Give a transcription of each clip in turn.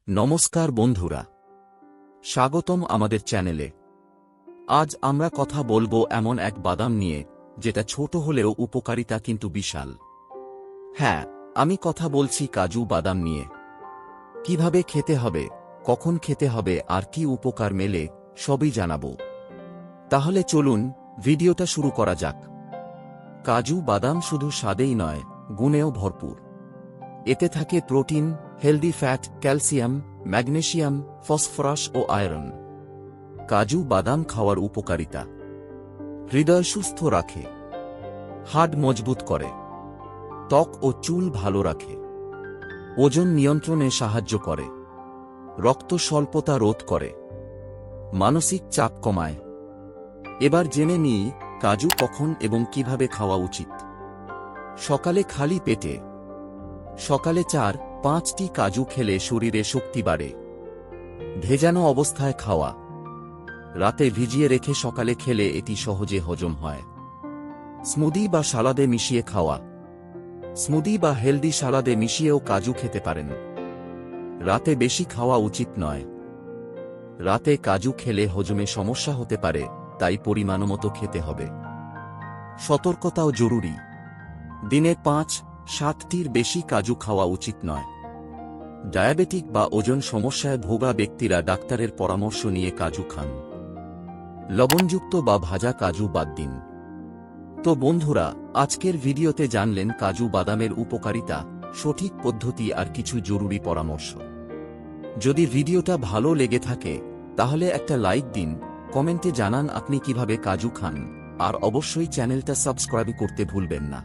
নমস্কার বন্ধুরা, স্বাগতম আমাদের চ্যানেলে। আজ আমরা কথা বলবো এমন এক বাদাম নিয়ে যেটা ছোট হলেও উপকারিতা কিন্তু বিশাল। হ্যাঁ, আমি কথা বলছি কাজু বাদাম নিয়ে। কিভাবে খেতে হবে, কখন খেতে হবে আর কি উপকার মেলে সবই জানাবো। তাহলে চলুন ভিডিওটা শুরু করা যাক। কাজু বাদাম শুধু স্বাদেই নয়, গুণেও ভরপুর। এতে থাকে protein, healthy fat, calcium, magnesium, phosphorus ও আয়রন। কাজু বাদাম খাওয়ার উপকারিতা: হৃদয় সুস্থ রাখে, হাড় মজবুত করে, ত্বক ও চুল ভালো রাখে, ওজন নিয়ন্ত্রণে সাহায্য করে, রক্ত স্বল্পতা রোধ করে, মানসিক চাপ কমায়। এবার জেনে নিই কাজু কখন এবং কিভাবে খাওয়া উচিত। সকালে খালি পেটে। সকালে 4-5টি কাজু খেলে শরীরে শক্তি বাড়ে। ভেজানো অবস্থায় খাওয়া। রাতে ভিজিয়ে রেখে সকালে খেলে এটি সহজে হজম হয়। স্মুদি বা সালাদে মিশিয়ে খাওয়া। স্মুদি বা হেলদি সালাদে মিশিয়েও কাজু খেতে পারেন। রাতে বেশি খাওয়া উচিত নয়। রাতে কাজু খেলে হজমে সমস্যা হতে পারে, তাই পরিমাণমতো খেতে হবে। সতর্কতাও জরুরি। দিনে 5-7টির বেশি কাজু খাওয়া উচিত নয়। ডায়াবেটিক বা ওজন সমস্যায় ভোগা ব্যক্তিরা ডাক্তারের পরামর্শ নিয়ে কাজু খান। লবণযুক্ত বা ভাজা কাজু বাদ দিন। তো বন্ধুরা, আজকের ভিডিওতে জানলেন কাজু বাদামের উপকারিতা, সঠিক পদ্ধতি আর কিছু জরুরি পরামর্শ। যদি ভিডিওটা ভালো লেগে থাকে তাহলে একটা লাইক দিন, কমেন্টে জানান আপনি কিভাবে কাজু খান, আর অবশ্যই চ্যানেলটা সাবস্ক্রাইব করতে ভুলবেন না।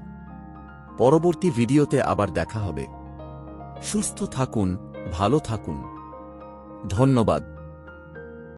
পরবর্তী ভিডিওতে আবার দেখা হবে। সুস্থ থাকুন, ভালো থাকুন। ধন্যবাদ।